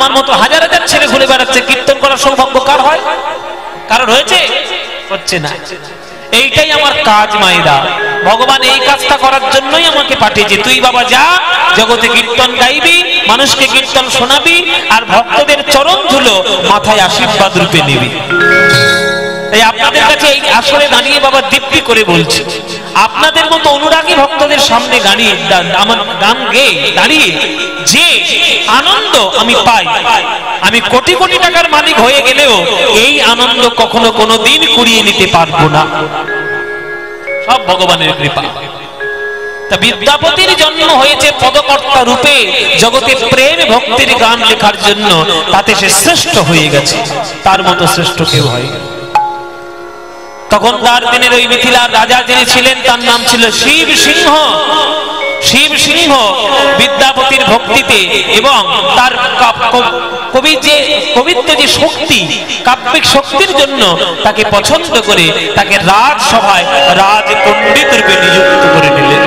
আমার মতো হাজার হাজার ছেলে ঘুরে বেড়াচ্ছে, কীর্তন করার সৌভাগ্য কার হয়? কারণ হয়েছে? হচ্ছে না। এইটাই আমার কাজ মায়েরা, ভগবান এই কাজটা করার জন্যই আমাকে পাঠিয়েছে। তুই বাবা যা, জগতে কীর্তন গাইবি, মানুষকে কীর্তন শোনাবি, আর ভক্তদের চরণ ধুলো মাথায় আশীর্বাদ রূপে নিবি। তাই আপনাদের কাছে এই আসরে দাঁড়িয়ে বাবা দীপ্তি করে বলছি, আপনাদের মতো অনুরাগী ভক্তদের সামনে দাঁড়িয়ে আমার গান গেয়ে দাঁড়িয়ে যে আনন্দ আমি পাই, আমি কোটি কোটি টাকার মালিক হয়ে গেলেও এই আনন্দ কখনো কোনো দিন কুড়িয়ে নিতে পারবো না। সব ভগবানের কৃপা। তা বিদ্যাপতির জন্ম হয়েছে পদকর্তা রূপে, জগতে প্রেম ভক্তির গান লেখার জন্য, তাতে সে শ্রেষ্ঠ হয়ে গেছে, তার মতো শ্রেষ্ঠ কেউ হয়। তখন তার দিনের ওই মিথিলার রাজা যিনি ছিলেন তার নাম ছিল শিব সিংহ। শিব সিংহ বিদ্যাপতির ভক্তিতে এবং তার কবিত্ব যে শক্তি, কাব্যিক শক্তির জন্য তাকে পছন্দ করে তাকে রাজসভায় রাজ পণ্ডিত রূপে নিযুক্ত করে নিলেন।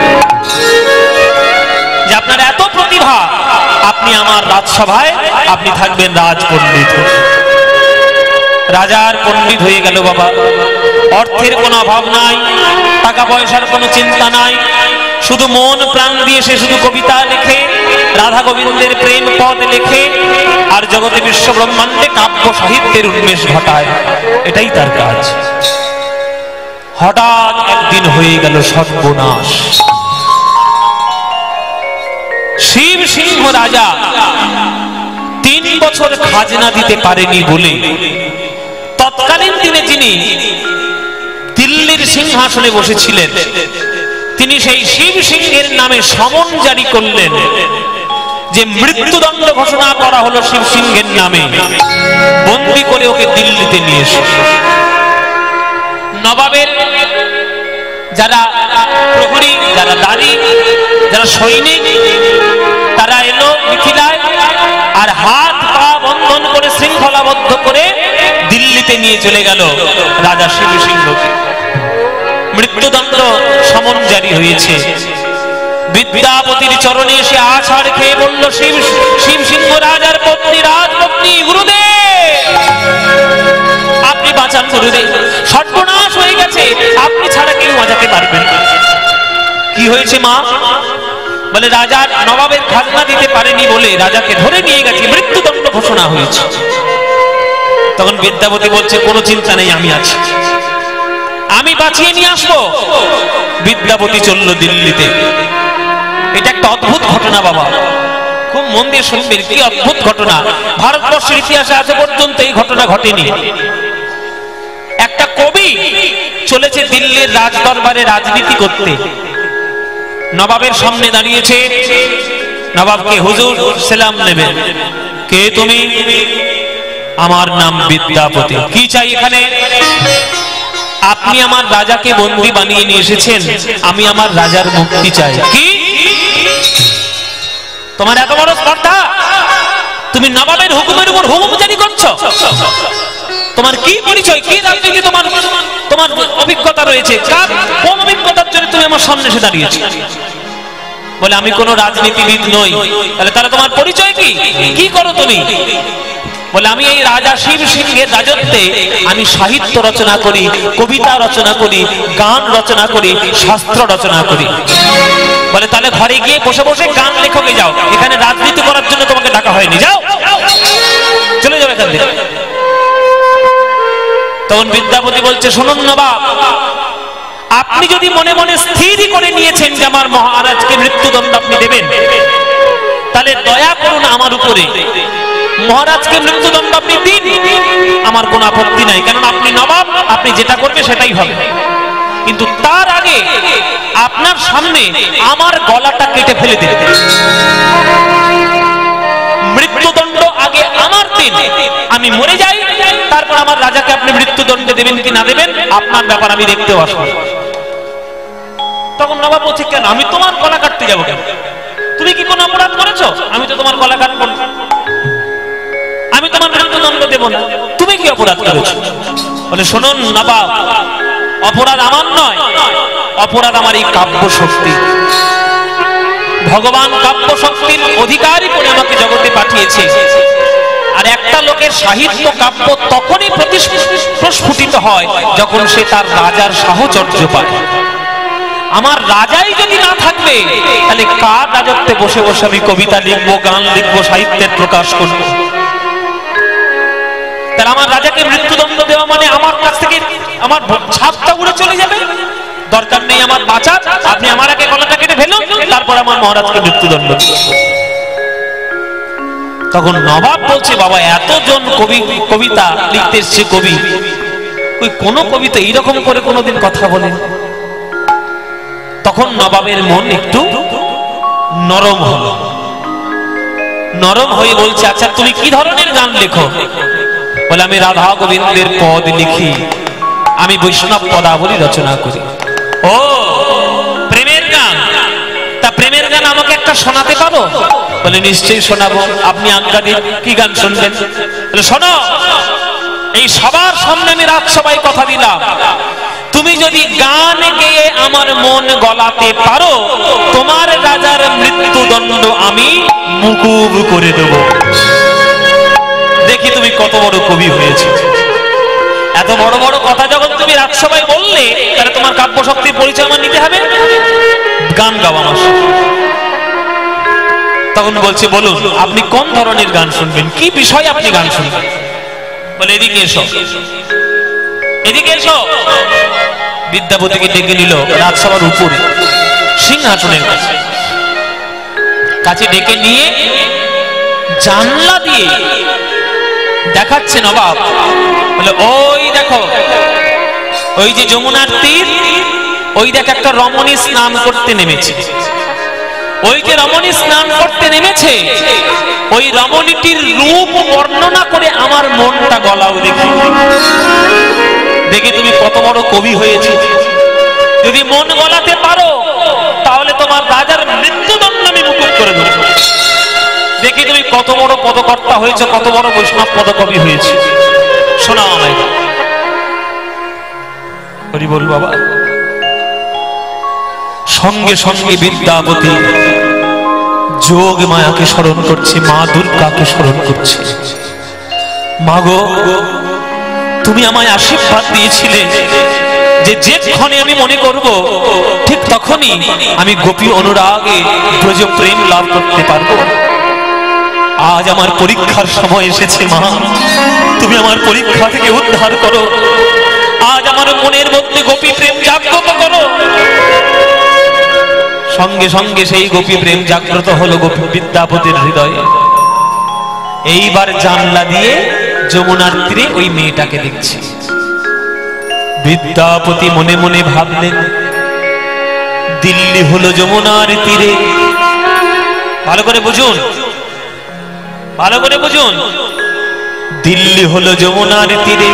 যে আপনার এত প্রতিভা, আপনি আমার রাজসভায় আপনি থাকবেন রাজ পণ্ডিত। রাজার পণ্ডিত হয়ে গেল বাবা। অর্থের কোনো অভাব নাই, টাকা পয়সার কোনো চিন্তা নাই, শুধু মন প্রাণ দিয়ে সে শুধু কবিতা লেখে, রাধা গোবিন্দের প্রেম পদ লেখে, আর জগতে বিশ্ব ব্রহ্মাণ্ডে কাব্য সাহিত্যের উন্মেষ ঘটায়। এটাই তার কাজ। হঠাৎ একদিন হয়ে গেল সর্বনাশ। শিব সিংহ রাজা 3 বছর খাজনা দিতে পারেনি বলে তৎকালীন দিনে যিনি দিল্লির সিংহাসনে বসেছিলেন, তিনি সেই শিব সিংহের নামে সমন জারি করলেন যে মৃত্যুদণ্ড ঘোষণা করা হলো শিব সিংহের নামে, বন্দী করে ওকে দিল্লিতে নিয়ে এসে। নবাবের যারা প্রহরী, যারা দাঁড়ি, যারা সৈনিক, তারা এলো মিথিলায় আর হাত পা বন্ধন করে শৃঙ্খলাবদ্ধ করে দিল্লিতে নিয়ে চলে গেল রাজা শিব সিংহকে। মৃত্যুদণ্ড সমন জারি হয়েছে। বিদ্যাপতির চরণে এসে আছাড় খেয়ে বলল শিব সিংহ রাজার পত্নী, রাজপত্নী, গুরুদেব আপনি বাঁচান গুরুদেব, সর্বনাশ হয়ে গেছে, আপনি ছাড়া কেউ বাঁচাতে পারবেন না। কি হয়েছে মা? বলে রাজার নবাবের খাজনা দিতে পারেনি বলে রাজাকে ধরে নিয়ে গেছে, মৃত্যুদণ্ড ঘোষণা হয়েছে। তখন বিদ্যাপতি বলছে কোনো চিন্তা নেই, আমি আছি, আমি বাঁচিয়ে নিয়ে আসবো। বিদ্যাপতি চলল দিল্লিতে। এটা একটা অদ্ভুত ঘটনা বাবা, খুব মন দিয়ে শুনবেন, কি অদ্ভুত ঘটনা। ভারতবর্ষের ইতিহাসে আজ পর্যন্ত এই ঘটনা ঘটেনি। একটা কবি চলেছে দিল্লির রাজদরবারে রাজনীতি করতে, নবাবের সামনে দাঁড়িয়েছে, নবাবকে হুজুর সালাম নেবেন। কে তুমি? আমার নাম বিদ্যাপতি। কি চাই এখানে? আপনি আমার রাজাকে বন্দী বানিয়ে নিয়ে এসেছেন, আমি আমার রাজার মুক্তি চাই। কি তোমার এত বড় স্পর্ধা? তুমি নবাবের হুকুমের উপর হুকুম জারি করছো? তোমার কি পরিচয়, কি রাজনীতি, তোমার তোমার অভিজ্ঞতা রয়েছে? কোন অভিজ্ঞতার জন্য তুমি আমার সামনে এসে দাঁড়িয়েছো? বলে আমি কোনো রাজনীতিবিদ নই। তাহলে তোমার পরিচয় কি, কি করো তুমি? বলে আমি এই রাজা শিব সিংহের রাজত্বে আমি সাহিত্য রচনা করি, কবিতা রচনা করি, গান রচনা করি, শাস্ত্র রচনা করি। বলে তাহলে ঘরে গিয়ে বসে বসে গান লেখকে যাও, এখানে রাজনীতি করার জন্য তোমাকে ডাকা হয়নি, যাও চলে যাবে এখান থেকে। তখন বিদ্যাপতি বলছে শুনুন নবাব, আপনি যদি মনে মনে স্থির করে নিয়েছেন যে আমার মহারাজকে মৃত্যুদণ্ড আপনি দেবেন, তাহলে দয়া করুন আমার উপরে, মহারাজকে মৃত্যুদণ্ড আপনি দিন, আমার কোনো আপত্তি নাই, কারণ আপনি নবাব, আপনি যেটা করবে সেটাই হবে। কিন্তু তার আগে আপনার সামনে আমার গলাটা কেটে ফেলে দিন, মৃত্যুদণ্ড আগে আমার দিন, আমি মরে যাই, তারপর আমার রাজাকে আপনি মৃত্যুদণ্ড দেবেন কি না দেবেন আপনার ব্যাপার, আমি দেখতেও আসবো। তখন নবাব বলছে কেন, আমি তোমার গলা কাটতে যাবো কেন? তুমি কি কোনো অপরাধ করেছো? আমি তো তোমার গলা কাটবো না, আমি তোমার মৃত্যুদণ্ড দেব না, তুমি কি অপরাধ করেছো? বলে শুনুন নবাব, অপরাধ আমার নয়, অপরাধ আমার এই কাব্য শক্তি। ভগবান কাব্য শক্তির অধিকারী করে আমাকে জগতে পাঠিয়েছে। আর একটা লোকের সাহিত্য কাব্য তখনই প্রস্ফুটিত হয় যখন সে তার রাজার সাহচর্য পায়। আমার রাজাই যদি না থাকবে তাহলে কার রাজত্বে বসে বসে আমি কবিতা লিখবো, গান লিখবো, সাহিত্যের প্রকাশ করবো? তাহলে আমার রাজাকে মৃত্যুদণ্ড দেওয়া মানে আমার কাছ থেকে আমার ছাপটা উড়ে চলে যাবে। দরকার নেই আমার বাঁচার, আপনি আমার আগে গলাটা কেটে ফেলুন, তারপর আমার মহারাজকে মৃত্যুদণ্ড। তখন নবাব বলছে, বাবা এতজন কবিতা লিখতে এসছে কবি, ওই কোন কবিতা এইরকম করে কোনোদিন কথা বলে? তখন নবাবের মন একটু নরম হলো, নরম হয়ে বলছে, আচ্ছা তুমি কি ধরনের গান লেখো? বলে আমি রাধা গোবিন্দের পদ লিখি, আমি বৈষ্ণব পদাবলী রচনা করি। ও প্রেমের গান, তা প্রেমের গান আমাকে একটা শোনাতে পারো? বলে নিশ্চয়ই শোনাবো, আপনি আজ্ঞা দিন, কি গান শুনবেন? বলে শোনো, এই সবার সামনে আমি রাজসভায় কথা দিলাম, তুমি যদি গান গেয়ে আমার মন গলাতে পারো, তোমার রাজার মৃত্যুদণ্ড আমি মুকুব করে দেব। দেখি তুমি কত বড় কবি হয়েছে। এত বড় বড় কথা যখন তুমি রাজসভায় বললে, তাহলে তোমার কাব্য শক্তির পরিচয় আমার নিতে হবে, গান গাও আমার সাথে। তখন বলছে, বলুন আপনি কোন ধরনের গান শুনবেন, কি বিষয়ে আপনি গান শুনবেন? বলে এদিকে এসো, এদিকে এসো। বিদ্যাপতিকে ডেকে নিল রাজসভার উপরে সিংহাসনের কাছে ডেকে নিয়ে জানলা দিয়ে দেখাচ্ছে নবাব। বলে ওই দেখো, ওই যে যমুনার তীর, ওই দেখ একটা রমণী স্নান করতে নেমেছে। ওই যে রমণী স্নান করতে নেমেছে, ওই রমণীটির রূপ বর্ণনা করে আমার মনটা গলাও দেখি। দেখি তুমি কত বড় কবি হয়েছে। যদি মন গলাতে পারো, তাহলে তোমার রাজার মৃত্যুদণ্ড আমি মুকুব করে দেব। দেখি তুমি কত বড় পদকর্তা হয়েছে, কত বড় বৈষ্ণব পদকবি হয়েছে, শোনাও আমায়। হরি বল বাবা। সঙ্গে সঙ্গে বিদ্যাপতি যোগ মায়াকে স্মরণ করছে, মা দুর্গাকে স্মরণ করছে। মা গো, তুমি আমায় আশীর্বাদ দিয়েছিলে যে যেক্ষণে আমি মনে করব ঠিক তখনই আমি গোপী অনুরাগে ব্রজ প্রেম লাভ করতে পারবো। আজ আমার পরীক্ষার সময় এসেছে মা, তুমি আমার পরীক্ষা থেকে উদ্ধার করো। আজ আমার মনের মধ্যে গোপী প্রেম জাগ্রত করো। সঙ্গে সঙ্গে সেই গোপী প্রেম জাগ্রত হলো গোপী বিদ্যাপতির হৃদয়ে। এইবার জানলা দিয়ে যমুনার তীরে ওই মেয়েটাকে দেখছি। বিদ্যাপতি মনে মনে ভাবলেন, দিল্লি হলো যমুনার তীরে। ভালো করে বুঝুন, ভালো করে বুঝুন, দিল্লি হলো যমুনার তীরে,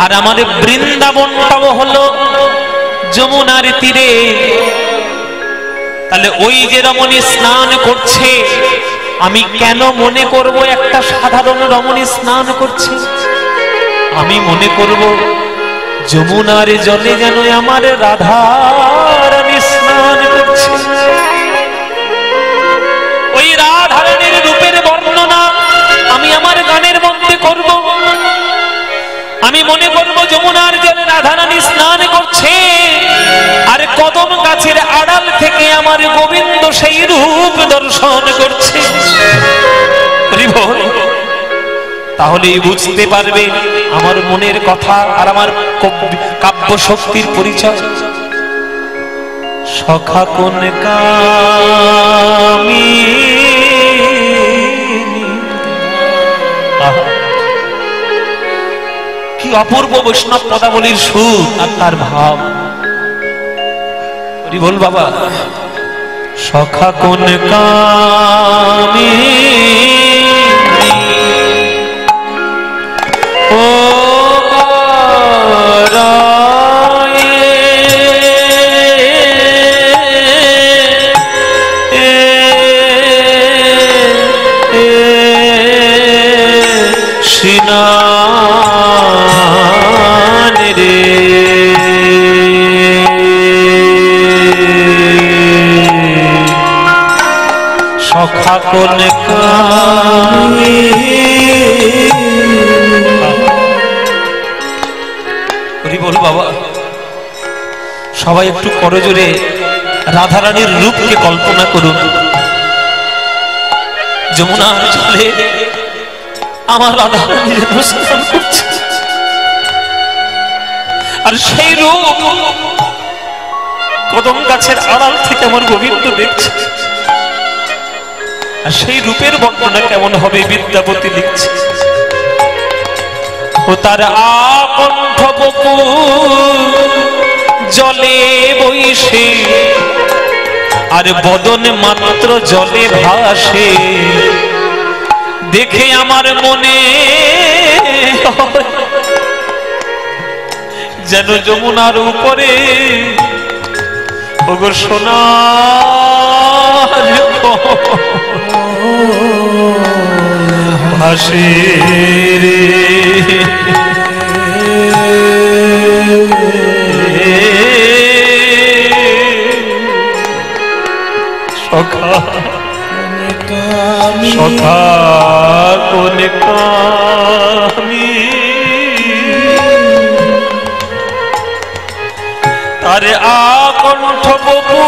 আর আমাদের বৃন্দাবনটাও হলো যমুনার তীরে। তাহলে ওই যে রমণী স্নান করছে, আমি কেন মনে করব একটা সাধারণ রমণী স্নান করছে? আমি মনে করব যমুনার জলে যেন আমার রাধা রানী স্নান করছে। ওই রাধা রানীর রূপের বর্ণনা আমি আমার গানের মধ্যে করব। আমি মনে করব যমুনার জলে রাধা রানী স্নান করছে, আর কদম গাছের আড়াল থেকে আমার গোবিন্দ সেই রূপ দর্শন করছে। তাহলেই বুঝতে পারবে আমার মনের কথা আর আমার কাব্য শক্তির পরিচয়। সখা কোন কামি, কি অপূর্ব বৈষ্ণব পদাবলীর সুর আর তার ভাব। বল বাবা, সখা কোন কামি ও সখা কোন কামী। বল বাবা, সবাই একটু করজোরে রাধারানীর রূপকে কল্পনা করুন। যমুনার জলে আমার রাধারানী স্নান করছে, আর সেই রূপ কদম গাছের আড়াল থেকে আমার গোবিন্দ দেখছে। আর সেই রূপের বর্ণনা কেমন হবে বিদ্যাপতি লিখছে, ও তার আকণ্ঠ বপু জলে বইসে, আর বদন মাত্র জলে ভাসে, দেখে আমার মনে যেন যমুনার উপরে ওগো সোনার ভাসে রে। সখা সখা কোন কামী, তার আকণ্ঠ বপু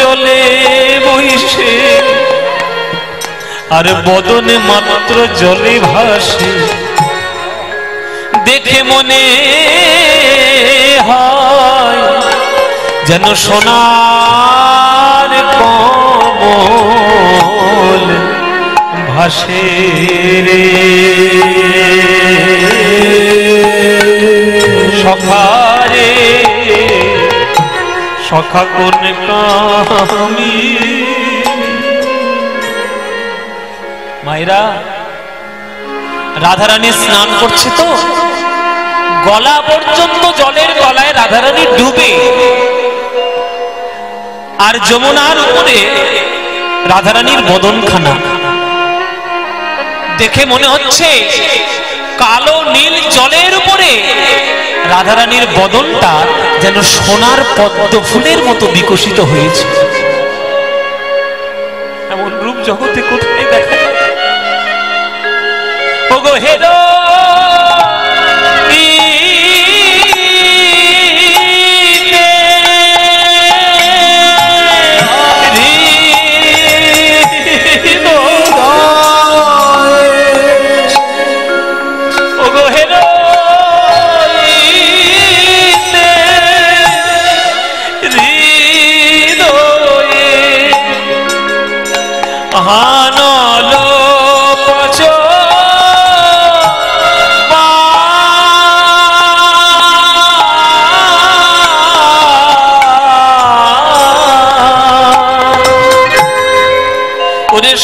জলে বইসে, আর বদনে মাত্র জলে ভাসে, দেখে মনে হয় যেন সোনার কমল ভাসে রে। সখা রে সখা কোন কামী। মায়েরা, রাধারানী স্নান করছে তো গলা পর্যন্ত জলের গলায় রাধারানী ডুবে, আর যমুনার উপরে রাধারানীর বদনখানা দেখে মনে হচ্ছে কালো নীল জলের উপরে রাধারানীর বদনটা যেন সোনার পদ্ম ফুলের মতো বিকশিত হয়েছে। এমন রূপ জগতে কোথায় দেখা যায়? ওগো হেলো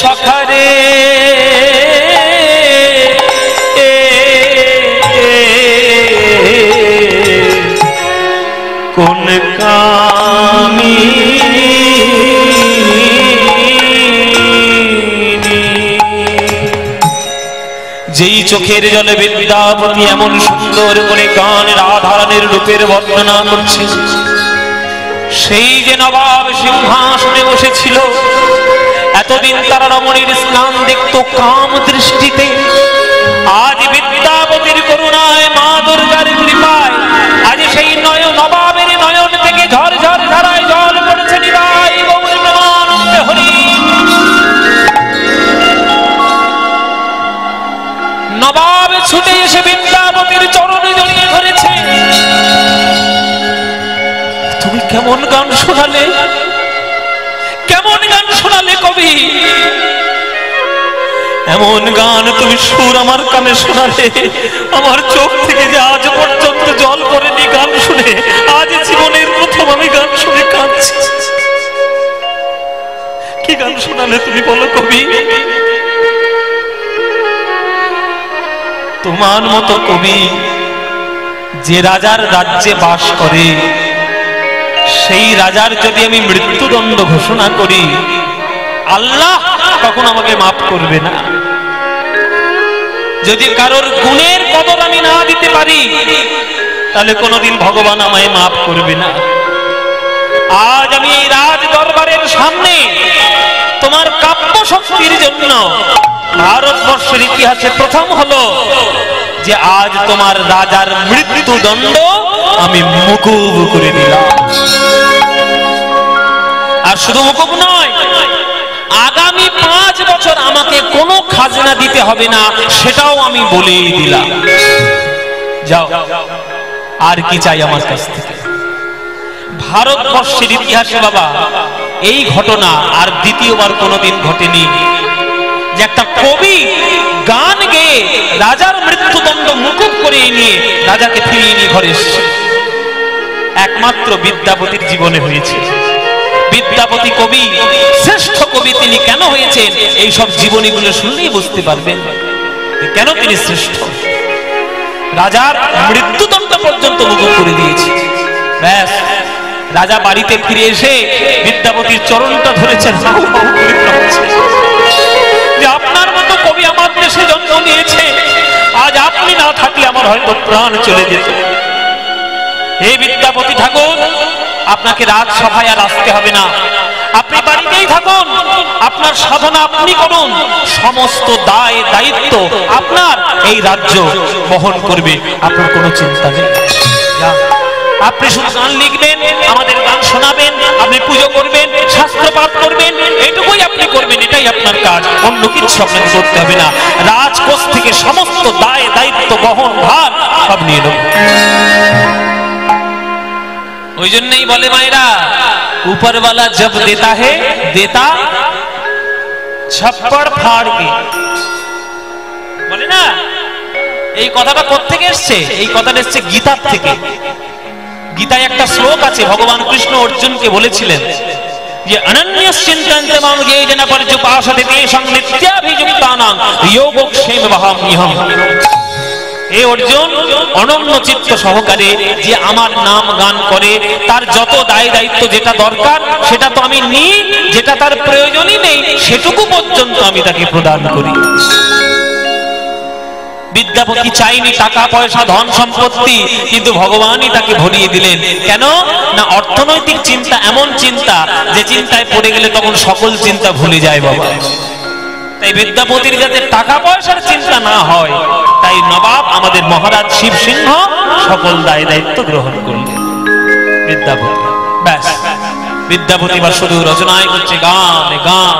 সখারে কোন কামী। যেই চোখের জলে বিদ্যাপতি এমন সুন্দর করে গান রাধারানীর রূপের বর্ণনা করছে, সেই যে নবাব সিংহাসনে বসেছিল, এতদিন তারা রমণীর স্নান দেখত কাম দৃষ্টিতে, আজ বিদ্যাপতির করুণায় মা দুর্গার কৃপায় আজ সেই নবাবের নয়ন থেকে ঝরঝর ধারায় জল পড়েছে। নিতাই গৌর প্রেমানন্দে হরি। নবাব ছুটে এসে বিদ্যাপতির চরণে জড়িয়ে ধরেছে। তুমি কেমন গান শোনালে, কেমন গান শোনালে কবি, এমন গান তুমি সুর আমার কানে শোনালে, আমার চোখ থেকে যে আজ পর্যন্ত জল পড়েনি গান শুনে, আজ জীবনের প্রথম আমি গান শুনে কাঁদছি। কি গান শোনালে তুমি বলো কবি? তোমার মতো কবি যে রাজার রাজ্যে বাস করে, সেই রাজার যদি আমি মৃত্যুদণ্ড ঘোষণা করি, আল্লাহ তখন আমাকে মাফ করবে না। যদি কারোর গুণের কদর আমি না দিতে পারি, তাহলে কোনোদিন ভগবান আমায় মাফ করবে না। আজ আমি এই রাজ দরবারের সামনে তোমার কাব্য শক্তির জন্য ভারতবর্ষের ইতিহাসে প্রথম হলো যে আজ তোমার রাজার মৃত্যুদণ্ড আমি মুকুব করে দিলাম। আর শুধু মুকুব নয়, আগামী 5 বছর আমাকে কোনো খাজনা দিতে হবে না, সেটাও আমি বলেই দিলাম। যাও, আর কি চাই আমার কাছ থেকে? ভারতবর্ষের ইতিহাসে বাবা এই ঘটনা আর দ্বিতীয়বার কোনোদিন ঘটেনি যে একটা কবি গান গেয়ে রাজার মৃত্যুদণ্ড মুকুব করে নিয়ে রাজাকে ফিরিয়ে নিয়ে ঘরে এসেছে। একমাত্র বিদ্যাপতির জীবনে হয়েছে। বিদ্যাপতি কবি, শ্রেষ্ঠ কবি তিনি কেন হয়েছেন এই সব জীবনীগুলো শুনলেই বুঝতে পারবেন কেন তিনি শ্রেষ্ঠ। রাজার মৃত্যুদণ্ড পর্যন্ত মুকুব করে দিয়েছে। ব্যাস, রাজা বাড়িতে ফিরে এসে বিদ্যাপতির চরণটা ধরেছেন, যে আপনার মতো কবি আমার দেশে জন্ম নিয়েছে, আজ আপনি না থাকলে আমার হয়তো প্রাণ চলে যেত। হে বিদ্যাপতি ঠাকুর, আপনাকে রাজসভায় আর আসতে হবে না, আপনি বাড়িতেই থাকুন, আপনার সাধনা আপনি করুন, সমস্ত দায় দায়িত্ব আপনার এই রাজ্য বহন করবে, আপনার কোনো চিন্তা নেই। আপনি শুধু গান লিখবেন, আমাদের গান শোনাবেন, আপনি পুজো করবেন, শাস্ত্র পাঠ করবেন, এইটুকুই আপনি করবেন, এটাই আপনার কাজ, অন্য কিছু আপনাকে করতে হবে না। রাজকোষ থেকে সমস্ত দায় দায়িত্ব বহন ভার সব নিয়ে নেব। ওই জন্যই বলে মায়েরা, উপরওয়ালা জব দেতা হে দেতা ছপ্পড় ফাড় কে, বলে না? এই কথাটা কোত্থেকে এসছে? এই কথাটা এসছে গীতার থেকে। গীতায় একটা শ্লোক আছে, ভগবান কৃষ্ণ অর্জুনকে বলেছিলেন যে অনন্যশ্চিন্তন্তে মাম য়ে জন পর্যুপাসতে তেষাং নিত্যাভিযুক্তানাং যোগক্ষেম বহাম্যহম। হে অর্জুন, অনন্য চিত্ত সহকারে যে আমার নাম গান করে, তার যত দায় দায়িত্ব যেটা দরকার সেটা তো আমি নিই, যেটা তার প্রয়োজনই নেই সেটুকু পর্যন্ত আমি তাকে প্রদান করি। বিদ্যাপতি চাইনি টাকা পয়সা ধন সম্পত্তি, কিন্তু ভগবানই তাকে ভরিয়ে দিলেন। কেন না? অর্থনৈতিক চিন্তা এমন চিন্তা যে চিন্তায় পড়ে গেলে তখন সকল চিন্তা ভুলে যায় বাবা। তাই বিদ্যাপতির যাতে টাকা পয়সার চিন্তা না হয়, তাই নবাব আমাদের মহারাজ শিব সিংহ সকল দায় দায়িত্ব গ্রহণ করলেন। বিদ্যাপতি ব্যাস, বিদ্যাপতি বা শুধু রচনায় করছে গান গান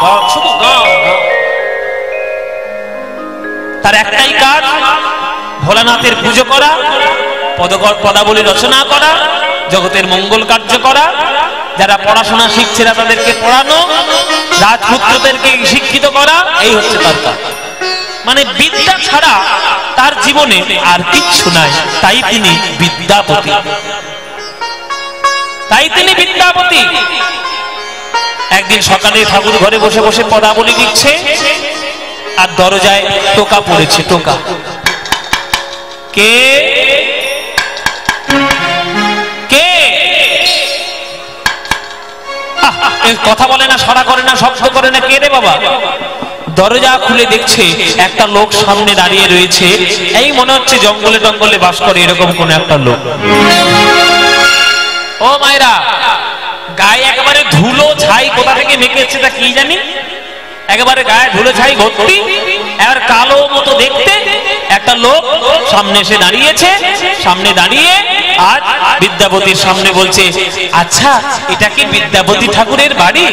গান, শুধু গান। তার একটাই কাজ, ভোলানাথের পুজো করা, পদাবলী রচনা করা, জগতের মঙ্গল কার্য করা, যারা পড়াশোনা শিখছেরা তাদেরকে পড়ানো, রাজপুত্রদেরকে শিক্ষিত করা, এই হচ্ছে তার কাজ। মানে বিদ্যা ছাড়া তার জীবনে আর কিচ্ছু নাই। তাই তিনি বিদ্যাপতি, তাই তিনি বিদ্যাপতি। একদিন সকালে ঠাকুর ঘরে বসে বসে পদাবলী লিখছে, আর দরজায় টোকা পড়েছে। টোকা কে? কে? কথা বলে না, সাড়া করে না, শব্দ করে না, কে রে বাবা? দরজা খুলে দেখছে একটা লোক সামনে দাঁড়িয়ে রয়েছে। এই মনে হচ্ছে জঙ্গলে টঙ্গলে বাস করে এরকম কোন একটা লোক। ও মায়েরা, গায়ে একেবারে ধুলো ছাই কোথা থেকে মেখেছে তা কি জানি, একেবারে গায়ে ধুলো ছাই ভর্তি, আর কালো মতো দেখতে একটা লোক সামনে এসে দাঁড়িয়েছে। সামনে দাঁড়িয়ে আজ বিদ্যাপতির সামনে বলছে, আচ্ছা এটা কি বিদ্যাপতি ঠাকুরের বাড়ি?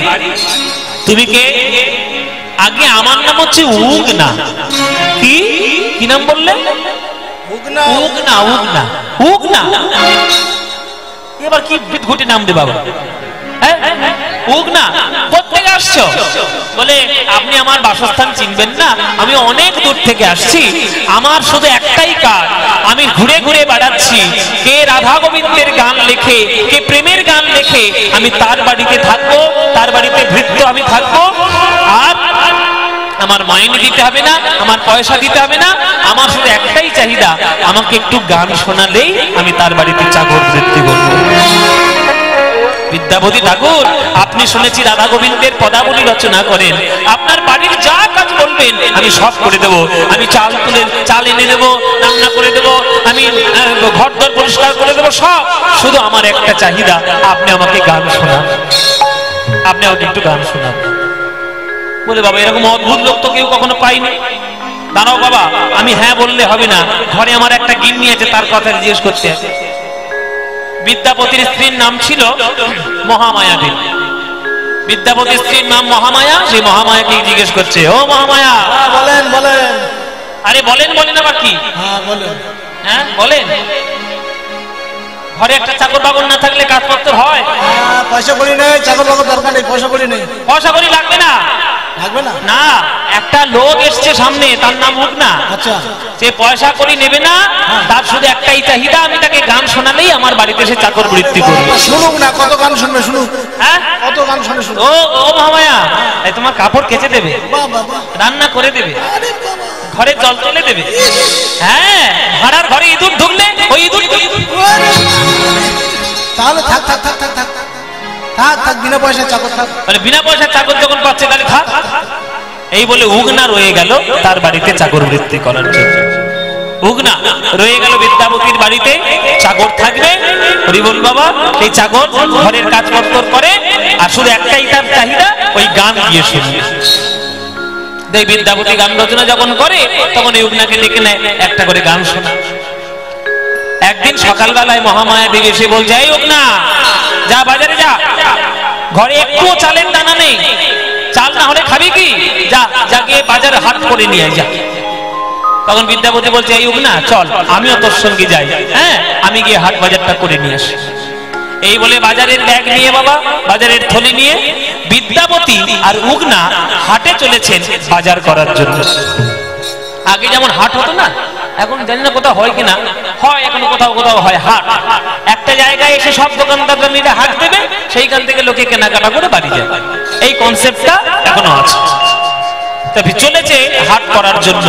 তুমি কে? আগে আমার নাম হচ্ছে উগনা। কি কি নাম বললেন? উগনা। উগনা উগনা উগনা। এবার কি বিদঘুটে নাম দে বাবা। উগনা, কোত্থেকে আসছো? বলে আপনি আমার বাসস্থান চিনবেন না, আমি অনেক দূর থেকে আসছি, আমার শুধু একটাই কাজ, আমি ঘুরে ঘুরে বেড়াচ্ছি, কে রাধা গোবিন্দের গান লেখে, কে প্রেমের গান লেখে, আমি তার বাড়িতে থাকবো, তার বাড়িতে ভৃত্য আমি থাকবো, আর আমার মাইনে দিতে হবে না, আমার পয়সা দিতে হবে না, আমার শুধু একটাই চাহিদা, আমাকে একটু গান শোনালেই আমি তার বাড়িতে চাকর বৃত্তি করবো। বিদ্যাপতি ঠাকুর, আপনি শুনেছি রাধা গোবিন্দের পদাবলী রচনা করেন, আপনার বাড়ির যা কাজ বলবেন আমি সব করে দেবো, আমি চাল এনে দেবো, রান্না করে দেবো, আমি ঘরদর পরিষ্কার করে দেবো, সব, শুধু আমার একটা চাহিদা, আপনি আমাকে গান শোনান। আপনি আমাকে একটু গান শোনাবেন। বলে বাবা এরকম অদ্ভুত লোক তো কেউ কখনো পাইনি। দাঁড়াও বাবা, আমি হ্যাঁ বললে হবে না, ঘরে আমার একটা গিন্নি আছে, তার কথা জিজ্ঞেস করতে হবে। বিদ্যাপতির স্ত্রীর নাম ছিল মহামায়া দেবী। বিদ্যাপতির স্ত্রীর নাম মহামায়া। সেই মহামায়াকে জিজ্ঞেস করছে, ও মহামায়া। বলেন বলেন। আরে বলেন বলেন আবার কি? হ্যাঁ বলেন। হ্যাঁ বলেন। ঘরে একটা চাকর বাকর না থাকলে কাজপত্র হয়? পয়সা করি নেই, চাকর বাকর দরকার নেই, পয়সা করি নেই। পয়সা করি লাগবে না? লাগবে না না, একটা লোক এসছে সামনে, তার নাম উগনা। আচ্ছা, সে পয়সা করি নেবে না, তার শুধু একটাই চাহিদা, আমি তাকে গান শোনালেই আমার বাড়িতে এসে চাকর বৃত্তি করবে। শুনুক না, কত গান শুনবে শুনুক। হ্যাঁ কত গান শুনে শুনুক। ও ও মহামায়া, এই তোমার কাপড় কেচে দেবে, বাবা রান্না করে দেবে, আরে বাবা, ঘরে জল তুলে দেবে। হ্যাঁ, ভাড়ার ঘরে ইঁদুর ঢুকলে ওই ইঁদুর। তাহলে থাক থাক থাক থাক থাক থাক থাক, বিনা পয়সা চাকর থাক। মানে বিনা পয়সার চাকর যখন পাচ্ছে তাহলে থাক। এই বলে উগনা রয়ে গেল তার বাড়িতে চাকর বৃত্তি করার জন্য। উগনা রয়ে গেল বিদ্যাপতির বাড়িতে, চাকর থাকবে। হরি বল বাবা। এই চাকর ঘরের কাজপত্র করে, আর শুধু একটাই তার চাহিদা, ওই গান গিয়ে শুনবে। দেখ বিদ্যাপতি গান রচনা যখন করে, তখন এই উগনাকে ডেকে নেয়, একটা করে গান শোনা। একদিন সকালবেলায় মহামায়া দেবী এসে বলছে, এই উগনা, যা বাজারে যা, ঘরে একটুও চালের দানা নেই, চাল না হলে খাবি কি, যা যা গিয়ে বাজারে হাট করে নিয়ে যা। তখন বিদ্যাপতি বলছে, এই উগনা চল, আমিও তোর সঙ্গে যাই। হ্যাঁ, আমি গিয়ে হাট বাজারটা করে নিয়ে আসি। এই বলে বাজারের ব্যাগ নিয়ে, বাবা বাজারের থলি নিয়ে বিদ্যাপতি আর উগনা হাটে চলেছেন বাজার করার জন্য। আগে যেমন হাট হতো না, এখন জানি না কোথাও হয় কিনা, হয় এখনো কোথাও কোথাও হয় হাট। একটা জায়গায় এসে সব দোকানদাররা মিলে হাট দেবে, সেইখান থেকে লোকে কেনাকাটা করে বাড়ি যায়। এই কনসেপ্টটা এখনো আছে। তবে চলেছে হাট করার জন্য।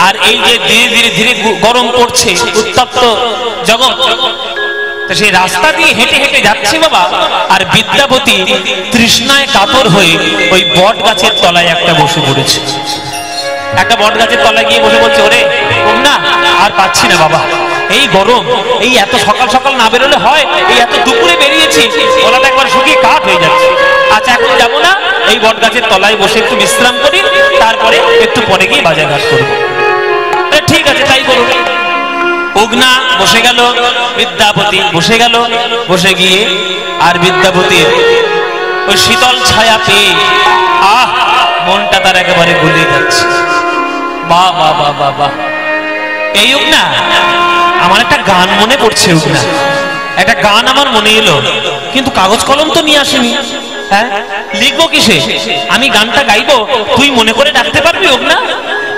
আর এই যে ধীরে ধীরে ধীরে গরম পড়ছে, উত্তপ্ত জগৎ, তো সেই রাস্তা দিয়ে হেঁটে হেঁটে যাচ্ছে বাবা। আর বিদ্যাপতি তৃষ্ণায় কাতর হয়ে ওই বট গাছের তলায় একটা বসে পড়েছে। একটা বট গাছের তলায় গিয়ে বসে বলছে, ওরে না আর পাচ্ছি না বাবা, এই গরম, এই এত সকাল সকাল না বেরোলে হয়, এই এত দুপুরে বেরিয়েছি, গলাটা একবার শুকিয়ে কাঠ হয়ে যাচ্ছে। আচ্ছা এখন যাবো না, এই বট গাছের তলায় বসে একটু বিশ্রাম করি, তারপরে একটু পরে গিয়ে বাজারঘাট করবো। ঠিক আছে তাই করুন। উগনা বসে গেল, বিদ্যাপতি বসে গেল। বসে গিয়ে আর বিদ্যাপতির ওই শীতল ছায়া পেয়ে মনটা তার একেবারে গলে যাচ্ছে। বাহ বাহ বাহ বাহ বাহ। এই উগনা, আমার একটা গান মনে পড়ছে। উগনা, একটা গান আমার মনে এলো, কিন্তু কাগজ কলম তো নিয়ে আসেনি। হ্যাঁ, লিখবো কিসে? আমি গানটা গাইবো, তুই মনে করে ডাকতে পারবি উগনা?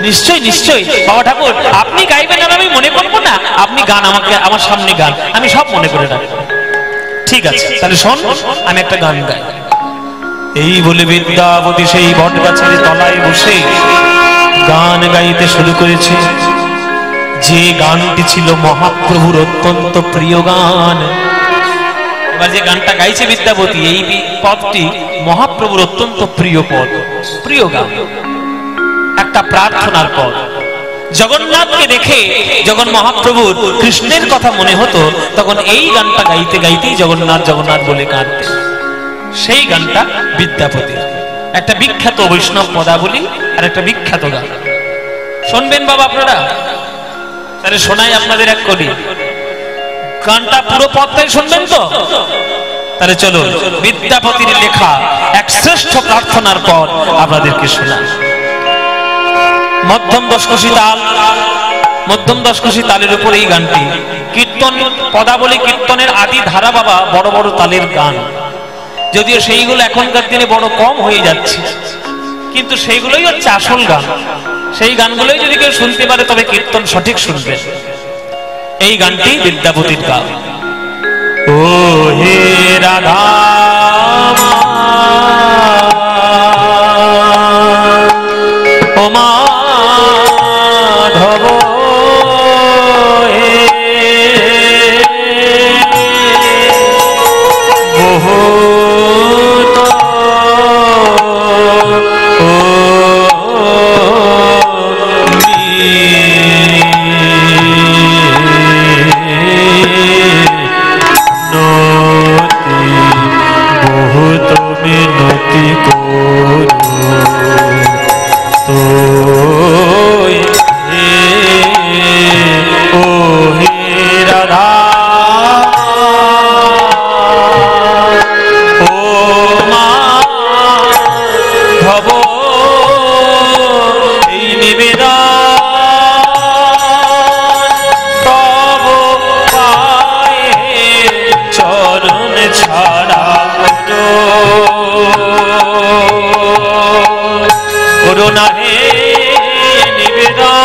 নিশ্চয় নিশ্চয় বাবা ঠাকুর, আপনি গাইবেন আর আমি মনে করবো না? আপনি গান আমাকে, আমার সামনে গান, আমি সব মনে করে রাখবো। ঠিক আছে তাহলে শোন, আমি একটা গান গাই। এই বলে বিদ্যাপতি সেই বট গাছের তলায় বসে গান গাইতে শুরু করেছে। যে গানটি ছিল মহাপ্রভুর অত্যন্ত প্রিয় গান। এবার যে গানটা গাইছে বিদ্যাপতি, এই পদটি মহাপ্রভুর অত্যন্ত প্রিয় পদ, প্রিয় গান, একটা প্রার্থনার পদ। জগন্নাথকে দেখে যখন মহাপ্রভুর কৃষ্ণের কথা মনে হতো, তখন এই গানটা গাইতে গাইতেই জগন্নাথ জগন্নাথ বলে কাঁদতেন। সেই গানটা বিদ্যাপতির, একটা বিখ্যাত বৈষ্ণব পদাবলী আর একটা বিখ্যাত গান। শুনবেন বাবা আপনারা? তাহলে শোনাই আপনাদের এক করি। গানটা পুরো পদটাই শুনবেন তো? তাহলে চলো বিদ্যাপতির লেখা এক শ্রেষ্ঠ প্রার্থনার পদ আপনাদেরকে শোনাই। মধ্যম দশকোষী তাল, মধ্যম দশকোষী তালের উপর এই গানটি। কীর্তন পদাবলী, কীর্তনের আদি ধারা বাবা বড় বড় তালের গান, যদিও সেইগুলো এখনকার দিনে বড় কম হয়ে যাচ্ছে, কিন্তু সেইগুলোই হচ্ছে আসল গান। সেই গানগুলোই যদি কেউ শুনতে পারে তবে কীর্তন সঠিক শুনবে। এই গানটি বিদ্যাপতির গান। ও হে রাধা ও মাধব, করুণা হে নিবেদন